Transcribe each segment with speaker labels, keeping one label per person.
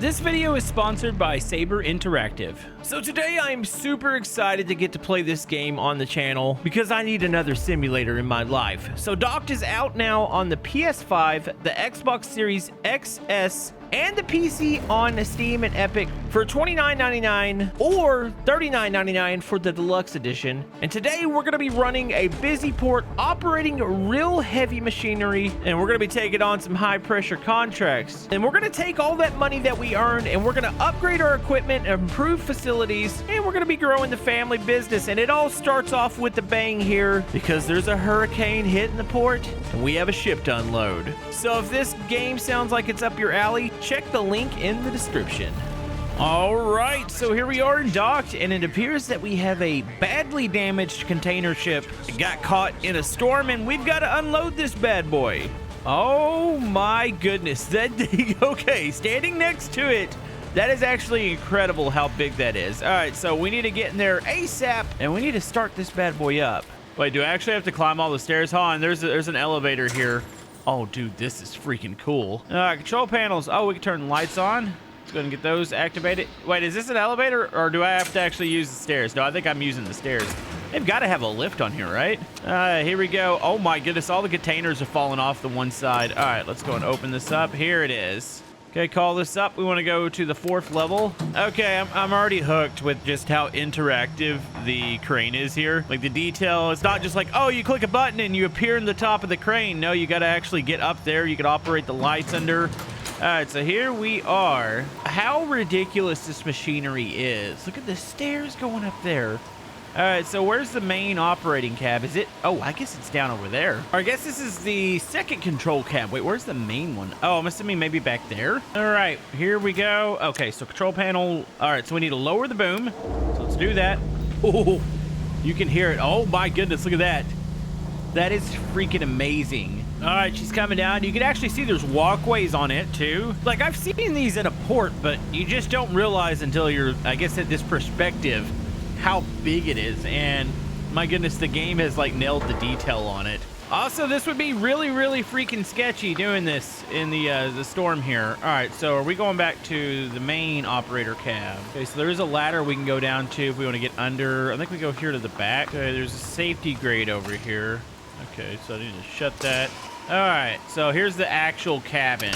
Speaker 1: This video is sponsored by Saber Interactive. So today I'm super excited to get to play this game on the channel because I need another simulator in my life. So Docked is out now on the PS5, the Xbox Series XS, and the PC on Steam and Epic for $29.99 or $39.99 for the deluxe edition. And today we're going to be running a busy port, operating real heavy machinery, and we're going to be taking on some high pressure contracts. And we're going to take all that money that we earned and we're going to upgrade our equipment, improve facilities, and we're going to be growing the family business. And it all starts off with a bang here because there's a hurricane hitting the port and we have a ship to unload. So if this game sounds like it's up your alley, check the link in the description. All right, so here we are in Docked, and it appears that we have a badly damaged container ship. It got caught in a storm, and we've got to unload this bad boy. Oh my goodness, that thing, okay, standing next to it, that is actually incredible how big that is. All right, so we need to get in there ASAP, and we need to start this bad boy up. Wait, do I actually have to climb all the stairs? Hold on, there's an elevator here. Oh, dude, this is freaking cool. Control panels. Oh, we can turn lights on. Let's go ahead and get those activated. Wait, is this an elevator, or do I have to actually use the stairs? No, I think I'm using the stairs. They've got to have a lift on here, right? Here we go. Oh, my goodness. All the containers are falling off the one side. All right, let's go and open this up. Here it is. Okay, call this up. We want to go to the 4th level. Okay, I'm already hooked with just how interactive the crane is here. Like the detail, it's not just like, oh, you click a button and you appear in the top of the crane. No, you got to actually get up there. You can operate the lights under. All right, so here we are. How ridiculous this machinery is. Look at the stairs going up there. All right, so where's the main operating cab? Is it? Oh, I guess it's down over there. Or I guess this is the second control cab. Wait, where's the main one? Oh, I'm assuming maybe back there. All right, here we go. Okay, so control panel. All right, so we need to lower the boom. So let's do that. Oh, you can hear it. Oh my goodness, look at that. That is freaking amazing. All right, she's coming down. You can actually see there's walkways on it too. Like I've seen these at a port, but you just don't realize until you're, I guess, at this perspective how big it is. And my goodness, the game has like nailed the detail on it. Also, this would be really freaking sketchy doing this in the storm here. All right, so are we going back to the main operator cab? Okay, so there is a ladder we can go down to if we want to get under. I think we go here to the back. Okay, there's a safety grate over here. Okay, so I need to shut that. All right, so here's the actual cabin.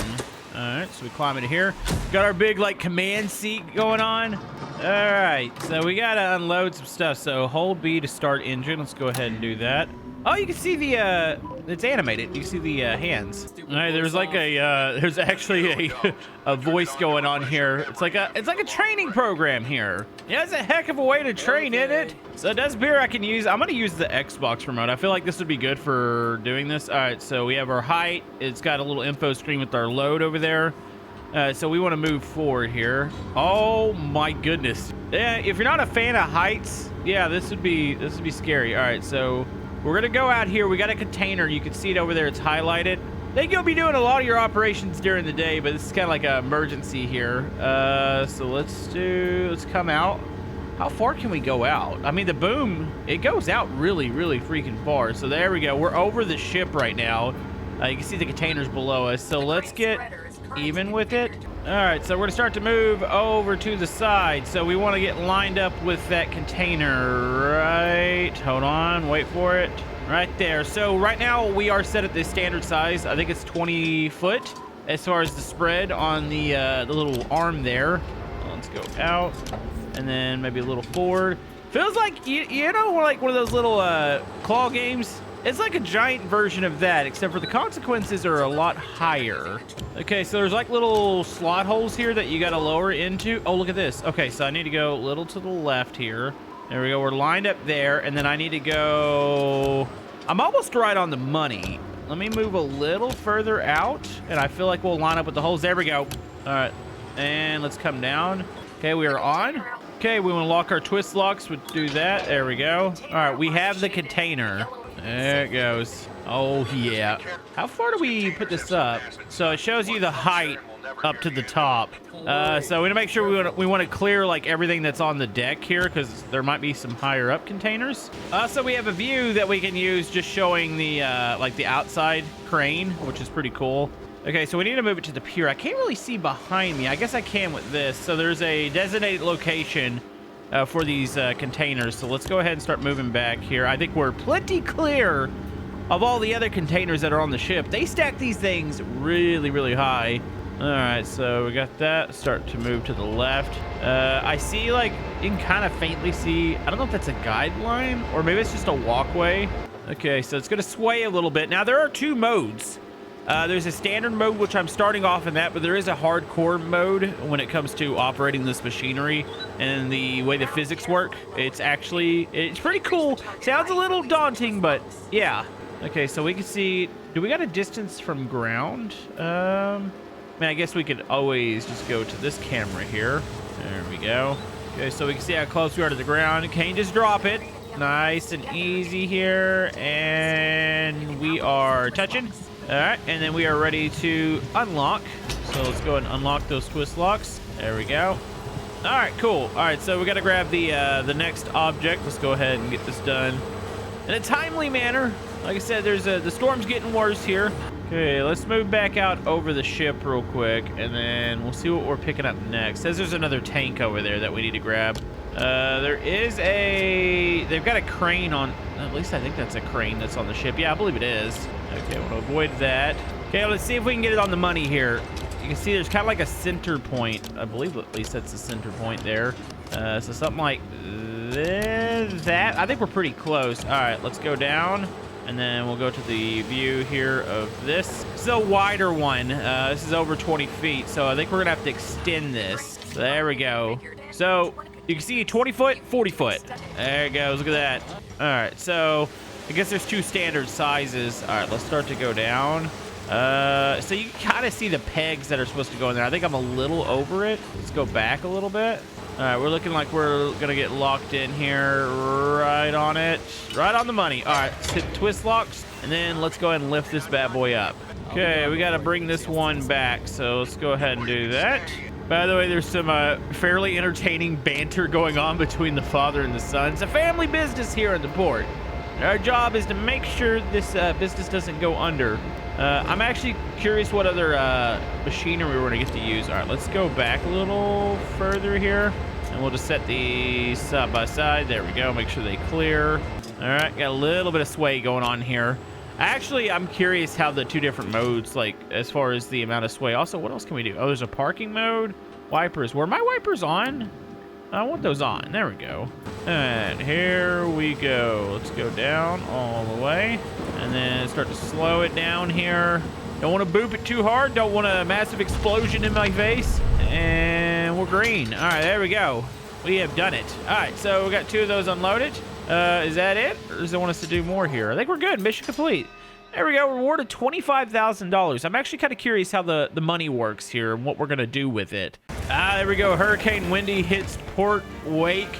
Speaker 1: All right, so we climb into here. Got our big like command seat going on. All right, so we gotta unload some stuff. So hold B to start engine. Let's go ahead and do that. Oh, you can see the it's animated. You can see the hands. All right, there's like a there's actually a voice going on here. It's like a training program here. Yeah, it's a heck of a way to train, isn't it? So it does appear I can use. I'm gonna use the Xbox remote. I feel like this would be good for doing this. All right, so we have our height. It's got a little info screen with our load over there. So we want to move forward here. Oh my goodness. Yeah, if you're not a fan of heights, yeah, this would be scary. All right, so we're gonna go out here. We got a container. You can see it over there. It's highlighted. I think you'll be doing a lot of your operations during the day, but this is kind of like an emergency here. So let's come out. How far can we go out? I mean, the boom, it goes out really freaking far. So there we go. We're over the ship right now. You can see the containers below us. So let's get even with it. All right, so we're gonna start to move over to the side. So we want to get lined up with that container, right? Hold on, wait for it. Right there. So right now we are set at the standard size. I think it's 20 foot as far as the spread on the little arm there. Let's go out and then maybe a little forward. Feels like you know, like one of those little claw games. It's like a giant version of that, except for the consequences are a lot higher. Okay, so there's like little slot holes here that you got to lower into. Oh, look at this. Okay, so I need to go a little to the left here. There we go. We're lined up there, and then I need to go. I'm almost right on the money. Let me move a little further out, and I feel like we'll line up with the holes. There we go. All right, and let's come down. Okay, we are on. Okay, we want to lock our twist locks. We'll do that. There we go. All right, we have the container. There it goes. Oh, yeah. How far do we put this up? So it shows you the height up to the top. So we want to make sure we want to clear like everything that's on the deck here because there might be some higher up containers. So we have a view that we can use just showing the like the outside crane, which is pretty cool. Okay, so we need to move it to the pier. I can't really see behind me. I guess I can with this. So there's a designated location for these containers. So let's go ahead and start moving back here. I think we're plenty clear of all the other containers that are on the ship. They stack these things really, really high. All right, so we got that. Start to move to the left. I see, like, you can kind of faintly see, I don't know if that's a guideline or maybe it's just a walkway. Okay, so it's going to sway a little bit. Now, there are two modes. There's a standard mode, which I'm starting off in that, but there is a hardcore mode when it comes to operating this machinery and the way the physics work. It's pretty cool. Sounds a little daunting, but yeah. Okay, so we can see, do we got a distance from ground? I guess we could always just go to this camera here. There we go. Okay, so we can see how close we are to the ground. Can you just drop it? Nice and easy here. And we are touching. All right, and then we are ready to unlock. So let's go ahead and unlock those twist locks. There we go. All right, cool. All right, so we got to grab the next object. Let's go ahead and get this done in a timely manner. Like I said, the storm's getting worse here. Okay, let's move back out over the ship real quick, and then we'll see what we're picking up next. Says there's another tank over there that we need to grab. They've got a crane on, at least I think that's a crane that's on the ship. Yeah, I believe it is. Okay, I want to avoid that. Okay, let's see if we can get it on the money here. You can see there's kind of like a center point. I believe at least that's the center point there. So something like that. I think we're pretty close. All right, let's go down. And then we'll go to the view here of this. This is a wider one. This is over 20 feet. So I think we're going to have to extend this. So there we go. So you can see 20 foot, 40 foot. There it goes. Look at that. All right. So I guess there's two standard sizes. All right. Let's start to go down. So you can kind of see the pegs that are supposed to go in there. I think I'm a little over it. Let's go back a little bit. All right, we're looking like we're going to get locked in here right on it. Right on the money. All right, let's hit twist locks, and then let's go ahead and lift this bad boy up. Okay, we got to bring this one back, so let's go ahead and do that. By the way, there's some fairly entertaining banter going on between the father and the son. It's a family business here at the port. Our job is to make sure this business doesn't go under. I'm actually curious what other machinery we're going to get to use. All right, let's go back a little further here. And we'll just set these side by side. There we go. Make sure they clear. All right, got a little bit of sway going on here. Actually, I'm curious how the two different modes, like as far as the amount of sway. Also, what else can we do? Oh, there's a parking mode. Wipers. Were my wipers on? I want those on. There we go. And here we go. Let's go down all the way. And then start to slow it down here. Don't want to boop it too hard. Don't want a massive explosion in my face. And we're green. All right, there we go. We have done it. All right, so we got two of those unloaded. Is that it? Or does it want us to do more here? I think we're good. Mission complete. There we go. Rewarded $25,000. I'm actually kind of curious how the money works here and what we're going to do with it. There we go. Hurricane Wendy hits port wake.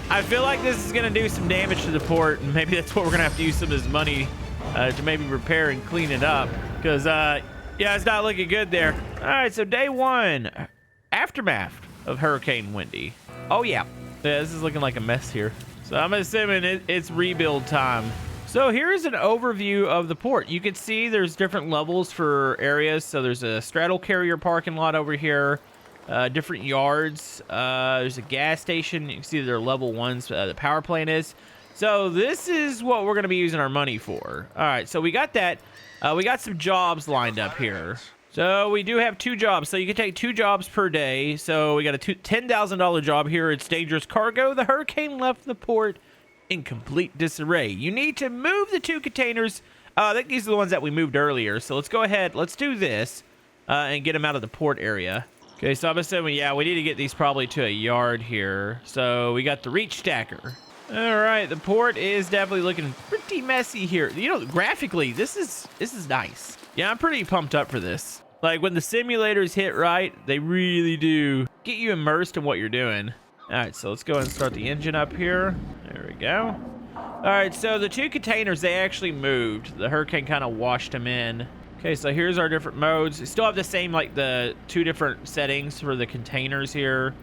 Speaker 1: I feel like this is going to do some damage to the port, and maybe that's what we're going to have to use some of this money to maybe repair and clean it up. Because, yeah, it's not looking good there. All right, so day one. Aftermath of Hurricane Wendy. Oh, yeah. Yeah, this is looking like a mess here. So I'm assuming it's rebuild time. So here's an overview of the port. You can see there's different levels for areas. So there's a straddle carrier parking lot over here. Different yards. There's a gas station. You can see they're level ones. The power plant is. So this is what we're going to be using our money for. All right, so we got that. We got some jobs lined up here. So we do have two jobs. So you can take two jobs per day. So we got a $10,000 job here. It's dangerous cargo. The hurricane left the port in complete disarray. You need to move the two containers. I think these are the ones that we moved earlier. So let's go ahead. Let's do this and get them out of the port area. Okay, so I'm assuming, yeah, we need to get these probably to a yard here. So we got the reach stacker. All right, the port is definitely looking pretty messy here. You know, graphically, this is nice. Yeah, I'm pretty pumped up for this. Like, when the simulators hit right, they really do get you immersed in what you're doing. All right, so let's go ahead and start the engine up here. There we go. All right, so the two containers, they actually moved. The hurricane kind of washed them in. Okay, so here's our different modes. We still have the same, like, the two different settings for the containers here.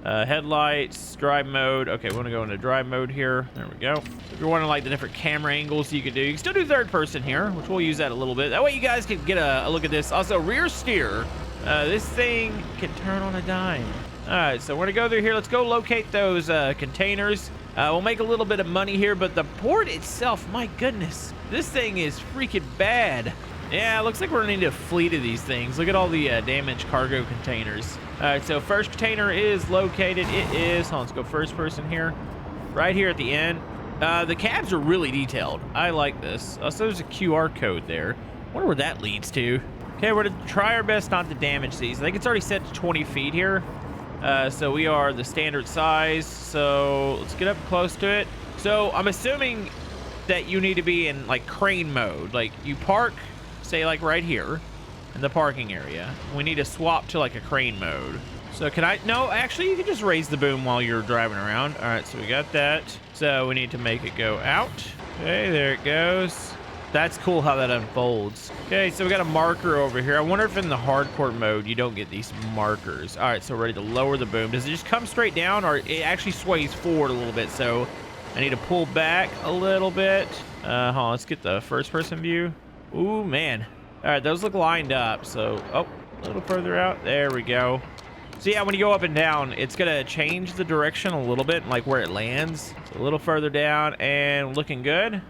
Speaker 1: Headlights, drive mode. Okay, we want to go into drive mode here. There we go. If you're wondering like the different camera angles you could do, you can still do third person here, which we'll use that a little bit. That way you guys can get a look at this. Also, rear steer. This thing can turn on a dime. All right, so we're gonna go through here. Let's go locate those containers. We'll make a little bit of money here, but the port itself, my goodness, this thing is freaking bad. Yeah, it looks like we're gonna need a fleet of these things. Look at all the damaged cargo containers. All right, so first container is located. It is, hold on, let's go first person here. Right here at the end. The cabs are really detailed. I like this. Also, there's a QR code there. I wonder where that leads to. Okay, we're gonna try our best not to damage these. I think it's already set to 20 feet here. So we are the standard size. So let's get up close to it. So I'm assuming that you need to be in like crane mode. Like you park, say like right here in the parking area. We need to swap to like a crane mode. So can I, no, actually you can just raise the boom while you're driving around. All right, so we got that. So we need to make it go out. Okay, there it goes. That's cool how that unfolds. Okay, so we got a marker over here. I wonder if in the hardcore mode you don't get these markers. All right, so we're ready to lower the boom. Does it just come straight down, or it actually sways forward a little bit? So I need to pull back a little bit. Hold on, let's get the first person view. Ooh, man. All right, those look lined up. So, oh, a little further out. There we go. So yeah, when you go up and down, it's gonna change the direction a little bit, like where it lands. So a little further down and looking good.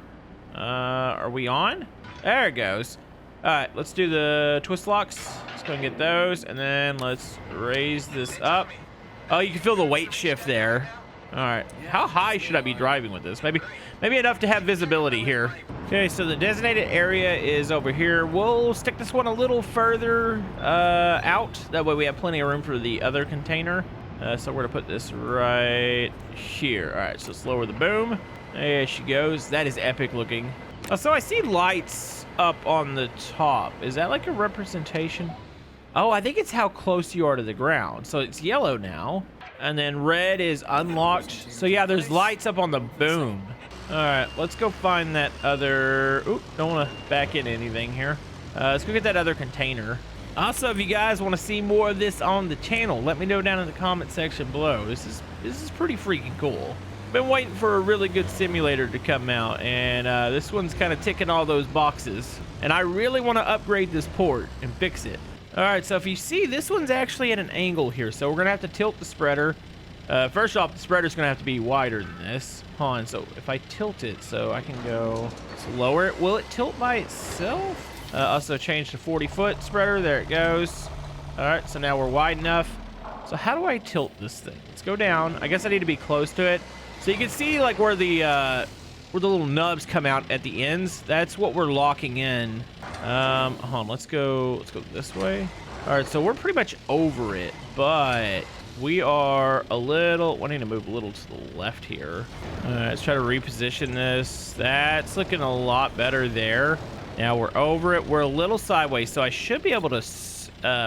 Speaker 1: Are we on? There it goes. All right, let's do the twist locks. Let's go and get those, and then let's raise this up. Oh, you can feel the weight shift there. All right, how high should I be driving with this? Maybe enough to have visibility here. Okay, so the designated area is over here. We'll stick this one a little further out. That way we have plenty of room for the other container. So we're gonna put this right here. All right, so let's lower the boom. There she goes. That is epic looking. Oh, so I see lights up on the top. Is that like a representation? Oh, I think it's how close you are to the ground. So it's yellow now. And then red is unlocked. So yeah, there's lights up on the boom. All right, let's go find that other... Oop, don't want to back in anything here. Let's go get that other container. Also, if you guys want to see more of this on the channel, let me know down in the comment section below. This is pretty freaking cool. Been waiting for a really good simulator to come out, and this one's kind of ticking all those boxes. And I really want to upgrade this port and fix it. All right, so if you see, this one's actually at an angle here, so we're gonna have to tilt the spreader. First off, the spreader's gonna have to be wider than this. Hold on, so if I tilt it, so I can go lower it, will it tilt by itself? Also change to 40-foot spreader, there it goes. All right, so now we're wide enough. So how do I tilt this thing? Let's go down. I guess I need to be close to it. So you can see like where the little nubs come out at the ends. That's what we're locking in. Hold on, let's go this way. All right, so we're pretty much over it, but we are a little, wanting to move a little to the left here. All right, let's try to reposition this. That's looking a lot better there. Now we're over it. We're a little sideways, so I should be able to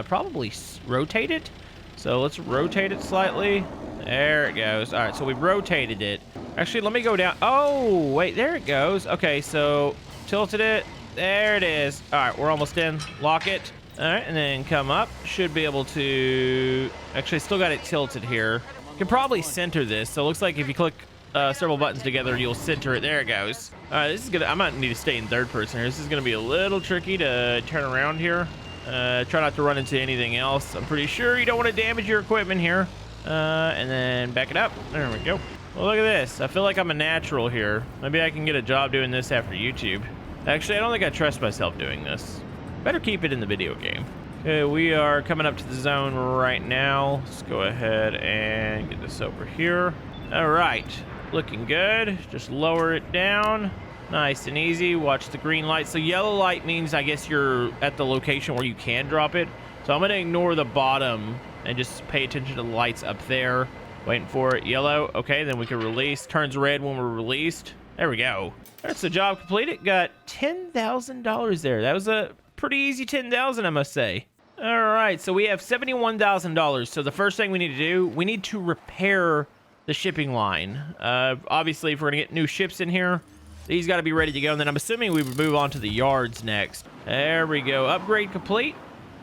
Speaker 1: probably rotate it. So let's rotate it slightly. There it goes. All right, so we've rotated it. Actually, let me go down. Oh, wait, there it goes. Okay, so tilted it. There it is. All right, we're almost in. Lock it. All right, and then come up. Should be able to... Actually, still got it tilted here. You can probably center this. So it looks like if you click several buttons together, you'll center it. There it goes. All right, this is gonna... I might need to stay in third person here. This is gonna be a little tricky to turn around here. Try not to run into anything else. I'm pretty sure you don't want to damage your equipment here. And then back it up. There we go. Well, look at this. I feel like I'm a natural here. Maybe I can get a job doing this after YouTube. Actually, I don't think I trust myself doing this. Better keep it in the video game. Okay, we are coming up to the zone right now. Let's go ahead and get this over here. All right, looking good. Just lower it down. Nice and easy. Watch the green light. So yellow light means I guess you're at the location where you can drop it. So I'm gonna ignore the bottom and just pay attention to the lights up there. Waiting for it. Yellow. Okay, then we can release. Turns red when we're released. There we go. That's the job completed. Got $10,000 there. That was a pretty easy 10,000, I must say. All right, so we have $71,000. So the first thing we need to do, we need to repair the shipping line. Obviously, if we're gonna get new ships in here, these got to be ready to go. And then I'm assuming we would move on to the yards next. There we go. Upgrade complete.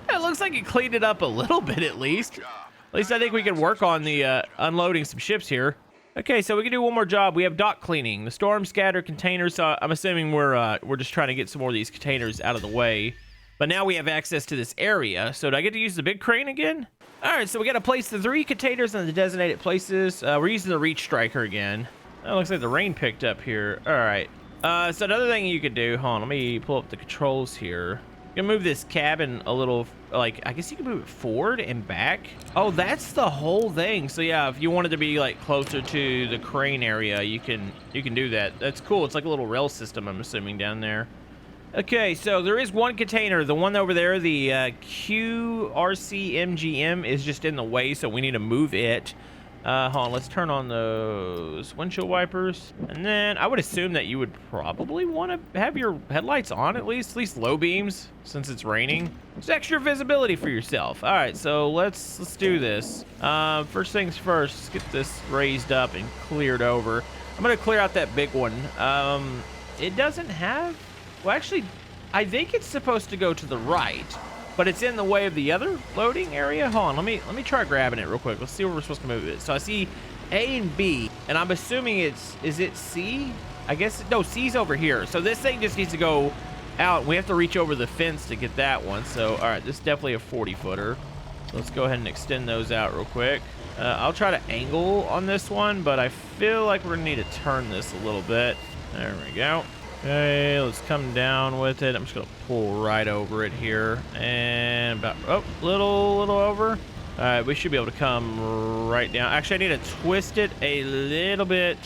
Speaker 1: It looks like it cleaned it up a little bit at least. At least I think we can work on the unloading some ships here. Okay, so we can do one more job. We have dock cleaning. The storm scatter containers. So I'm assuming we're just trying to get some more of these containers out of the way. But now we have access to this area. So do I get to use the big crane again? All right, so we got to place the 3 containers in the designated places. We're using the reach striker again. Oh, looks like the rain picked up here. All right. So another thing you could do. Hold on, let me pull up the controls here. You can move this cabin a little, like, I guess you can move it forward and back. Oh, that's the whole thing. So yeah, if you wanted to be like closer to the crane area, you can do that. That's cool. It's like a little rail system, I'm assuming, down there. Okay, so there is one container. The one over there, the QRCMGM, is just in the way, so we need to move it. Hold on, let's turn on those windshield wipers. And then I would assume that you would probably want to have your headlights on at least low beams, since it's raining. It's extra visibility for yourself. All right, so let's do this. First things first, let's get this raised up and cleared over. I'm gonna clear out that big one. It doesn't have, well, actually, I think it's supposed to go to the right, but it's in the way of the other loading area. Hold on, let me try grabbing it real quick. Let's see where we're supposed to move it. So I see A and B, and I'm assuming is it C? I guess, no, C's over here. So this thing just needs to go out. We have to reach over the fence to get that one. So, all right, this is definitely a 40-footer. So let's go ahead and extend those out real quick. I'll try to angle on this one, but I feel like we're gonna need to turn this a little bit. There we go. Okay, let's come down with it. I'm just gonna pull right over it here, and about little over. All right, we should be able to come right down. Actually, I need to twist it a little bit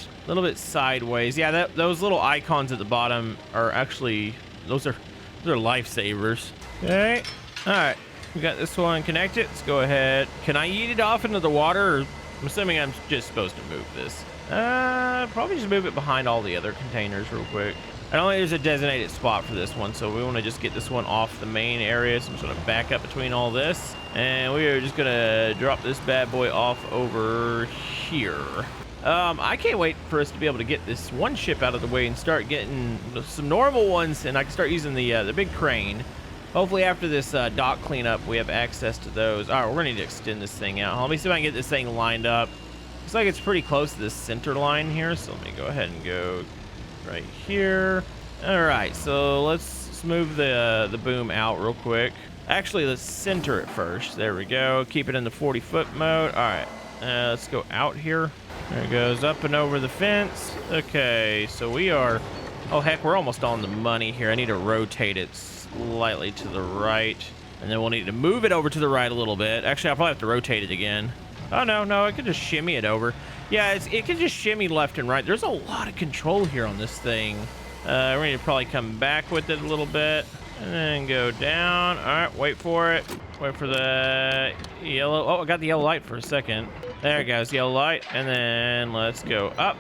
Speaker 1: sideways. Yeah, those little icons at the bottom are actually those are lifesavers. Okay, all right, we got this one connected. Let's go ahead. Can I yeet it off into the water? Or I'm assuming I'm just supposed to move this. Probably just move it behind all the other containers real quick. I don't think there's a designated spot for this one, so we want to just get this one off the main area. So I'm just going to back up between all this, and we are just going to drop this bad boy off over here. I can't wait for us to be able to get this one ship out of the way and start getting some normal ones, and I can start using the big crane. Hopefully after this dock cleanup, we have access to those. All right, we're going to need to extend this thing out. Let me see if I can get this thing lined up. Looks like it's pretty close to this center line here, so let me go ahead and go right here. All right, so let's move the boom out real quick. Actually, let's center it first. There we go. Keep it in the 40-foot mode. All right, let's go out here. There it goes, up and over the fence. Okay, so we are, oh heck, we're almost on the money here. I need to rotate it slightly to the right, and then we'll need to move it over to the right a little bit. Actually, I'll probably have to rotate it again. Oh, no, I could just shimmy it over. Yeah, it can just shimmy left and right. There's a lot of control here on this thing. We're going to probably come back with it a little bit and then go down. All right, wait for it. Wait for the yellow. Oh, I got the yellow light for a second. There it goes, yellow light. And then let's go up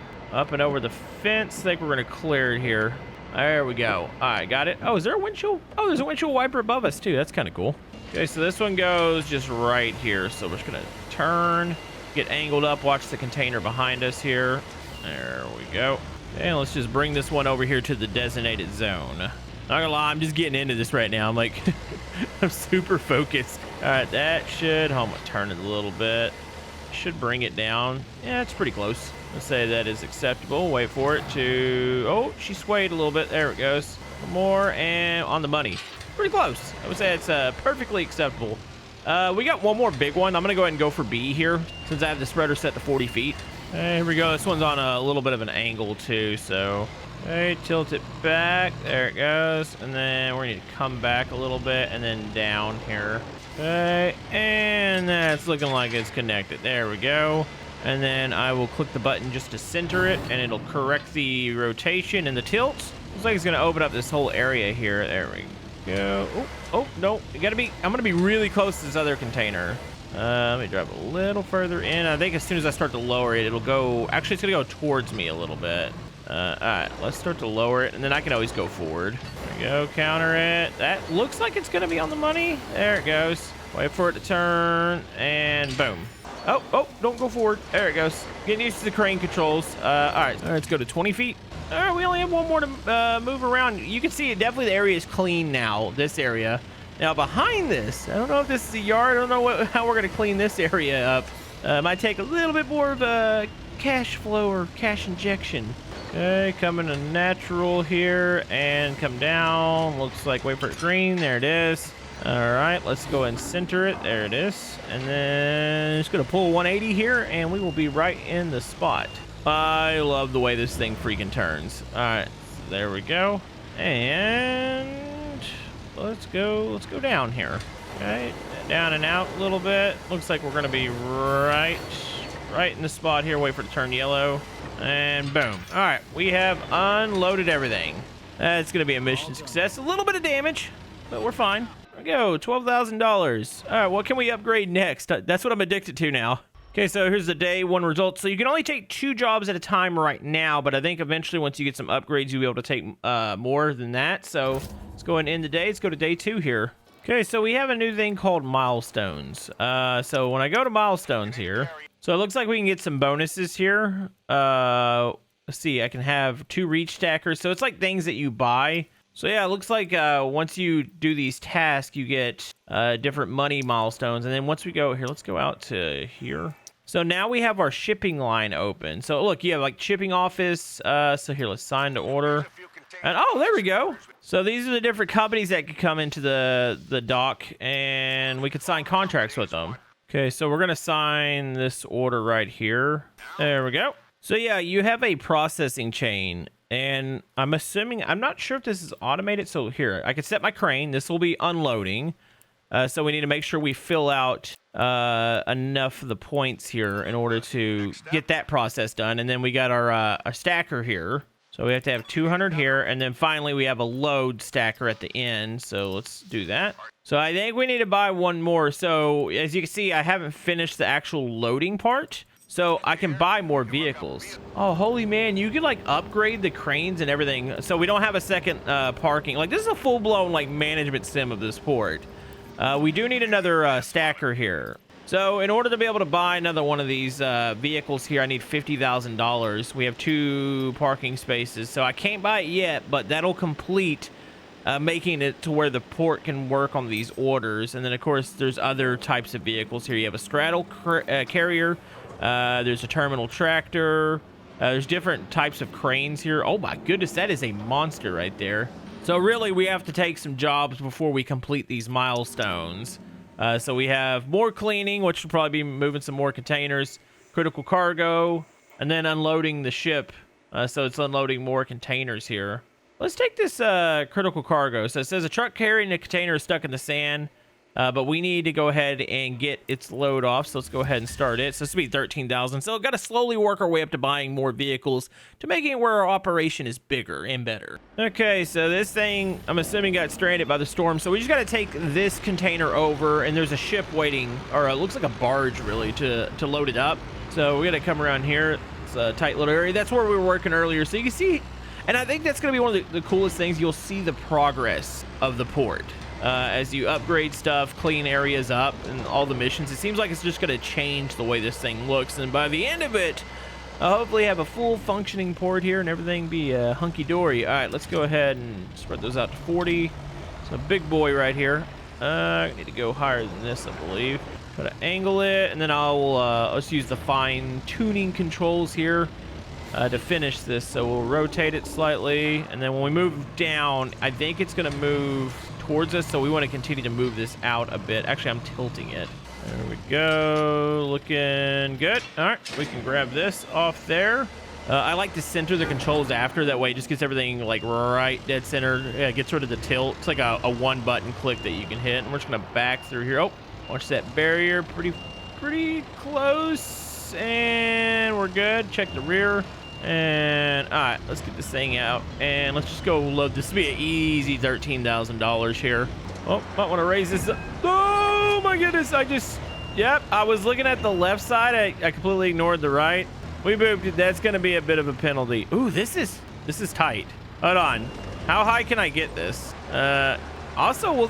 Speaker 1: and over the fence. I think we're going to clear it here. There we go. All right, got it. Oh, is there a windshield? Oh, there's a windshield wiper above us, too. That's kind of cool. Okay, so this one goes just right here. So we're just going to turn, get angled up, watch the container behind us here. There we go. Okay, let's just bring this one over here to the designated zone. Not gonna lie, I'm just getting into this right now. I'm like, I'm super focused. All right, that should, I'm gonna turn it a little bit. Should bring it down. Yeah, it's pretty close. Let's say that is acceptable. Wait for it to, oh, she swayed a little bit. There it goes. One more, and on the money. Pretty close. I would say it's perfectly acceptable. We got one more big one. I'm gonna go ahead and go for B here, since I have the spreader set to 40 feet. Here we go. This one's on a little bit of an angle too, so okay, tilt it back. There it goes, and then we're gonna need to come back a little bit and then down here. Okay, and that's looking like it's connected. There we go. And then I will click the button just to center it, and it'll correct the rotation and the tilt. Looks like it's gonna open up this whole area here. There we go. Oh no, I'm gonna be really close to this other container. Let me drive a little further in. I think as soon as I start to lower it, it'll go, actually it's gonna go towards me a little bit. All right, let's start to lower it, and then I can always go forward. There we go, counter it. That looks like it's gonna be on the money. There it goes. Wait for it to turn, and boom. Oh, don't go forward. There it goes. Getting used to the crane controls. All right, let's go to 20 feet. All right, we only have one more to move around. You can see it, definitely the area is clean now, this area. Now behind this, I don't know if this is a yard. I don't know how we're gonna clean this area up. Might take a little bit more of a cash flow or cash injection. Okay, coming to natural here and come down. Looks like wait for it green. There it is. All right, let's go and center it. There it is. And then just gonna pull 180 here and we will be right in the spot. I love the way this thing freaking turns. All right, so there we go. And let's go down here. Okay, down and out a little bit. Looks like we're gonna be right in the spot here. Wait for it to turn yellow. And boom. All right, we have unloaded everything. That's gonna be a mission success. A little bit of damage, but we're fine. There we go, $12,000. All right, what can we upgrade next? That's what I'm addicted to now. Okay, so here's the day one result. So you can only take 2 jobs at a time right now, but I think eventually once you get some upgrades, you'll be able to take more than that. So let's go and end the day. Let's go to day 2 here. Okay, so we have a new thing called milestones. So when I go to milestones here, so it looks like we can get some bonuses here. Let's see, I can have 2 reach stackers. So it's like things that you buy. So yeah, it looks like once you do these tasks, you get different money milestones. And then once we go here, let's go out to here. So now we have our shipping line open. So look, you have like shipping office. So here, let's sign the order. And oh, there we go. So these are the different companies that could come into the dock and we could sign contracts with them. Okay, so we're gonna sign this order right here. There we go. So yeah, you have a processing chain and I'm assuming, I'm not sure if this is automated. So here, I can set my crane. This will be unloading. So we need to make sure we fill out enough of the points here in order to get that process done. And then we got our stacker here. So we have to have 200 here. And then finally we have a load stacker at the end. So let's do that. So I think we need to buy one more. So as you can see, I haven't finished the actual loading part. So I can buy more vehicles. Oh, holy man, you can like upgrade the cranes and everything. So we don't have a second parking. Like this is a full-blown like management sim of this port. We do need another stacker here. So in order to be able to buy another one of these vehicles here, I need $50,000. We have 2 parking spaces. So I can't buy it yet, but that'll complete making it to where the port can work on these orders. And then of course, there's other types of vehicles here. You have a straddle carrier. There's a terminal tractor. There's different types of cranes here. Oh my goodness, that is a monster right there. So really, we have to take some jobs before we complete these milestones. So we have more cleaning, which will probably be moving some more containers, critical cargo, and then unloading the ship. So it's unloading more containers here. Let's take this critical cargo. So it says a truck carrying a container is stuck in the sand. But we need to go ahead and get its load off. So let's go ahead and start it. So this will be 13,000. So we've got to slowly work our way up to buying more vehicles to making it where our operation is bigger and better. Okay, so this thing, I'm assuming got stranded by the storm. So we just got to take this container over and there's a ship waiting, or it looks like a barge really, to load it up. So we got to come around here. It's a tight little area. That's where we were working earlier. So you can see, and I think that's going to be one of the coolest things. You'll see the progress of the port. As you upgrade stuff, clean areas up, and all the missions, it seems like it's just going to change the way this thing looks. And by the end of it, I'll hopefully have a full functioning port here and everything be hunky-dory. All right, let's go ahead and spread those out to 40. It's a big boy right here. I need to go higher than this, I believe. Got to angle it, and then let's use the fine-tuning controls here to finish this. So we'll rotate it slightly, and then when we move down, I think it's going to move towards us, so we want to continue to move this out a bit. Actually, I'm tilting it. There we go. Looking good. All right, we can grab this off there. I like to center the controls after. That way it just gets everything like right dead center. Yeah, gets rid of the tilt. It's like a 1-button click that you can hit. And we're just going to back through here. Oh, watch that barrier. Pretty close. And we're good. Check the rear. And all right, let's get this thing out and let's just go load. This will be an easy $13,000 here. Oh, might want to raise this up. Oh my goodness, yep, I was looking at the left side. I completely ignored the right. We moved it. That's going to be a bit of a penalty. Ooh, this is tight. Hold on, how high can I get this? Also,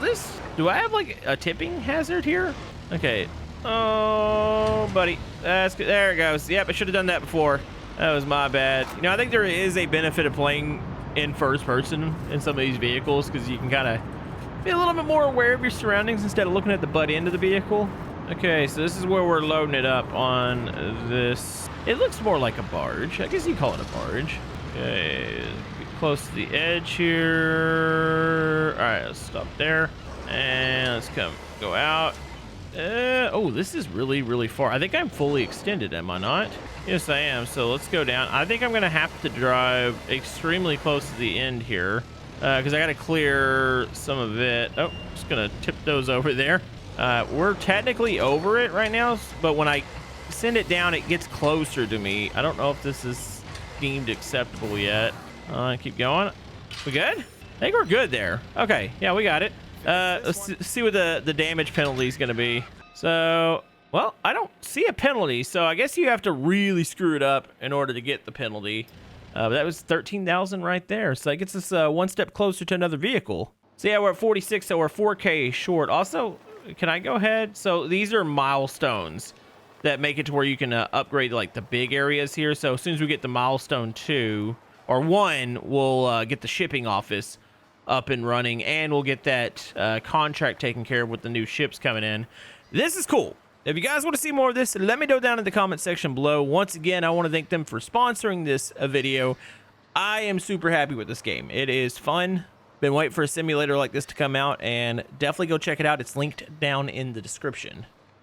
Speaker 1: do I have like a tipping hazard here? Okay. Oh buddy, that's good. There it goes. Yep, I should have done that before. That was my bad. You know, I think there is a benefit of playing in first person in some of these vehicles because you can kind of Be a little bit more aware of your surroundings instead of looking at the butt end of the vehicle. Okay, so this is where we're loading it up on this. It looks more like a barge. I guess you call it a barge. Okay, get close to the edge here. All right, let's stop there. And let's go out. Oh, this is really, really far. I think I'm fully extended, am I not? Yes, I am. So let's go down. I think I'm going to have to drive extremely close to the end here because I got to clear some of it. Oh, just going to tip those over there. We're technically over it right now, but when I send it down, it gets closer to me. I don't know if this is deemed acceptable yet. Keep going. We good? I think we're good there. Okay, yeah, we got it. Let's see what the damage penalty is going to be. So, well, I don't see a penalty, so I guess you have to really screw it up in order to get the penalty. But that was 13,000 right there, so that gets us one step closer to another vehicle. So yeah, we're at 46, so we're 4K short. Also, can I go ahead? So these are milestones that make it to where you can upgrade like the big areas here. So as soon as we get the milestone 2 or 1, we'll get the shipping office up and running, and we'll get that contract taken care of with the new ships coming in. This is cool. If you guys want to see more of this, let me know down in the comment section below. Once again, I want to thank them for sponsoring this video. I am super happy with this game. It is fun. Been waiting for a simulator like this to come out, and definitely go check it out. It's linked down in the description.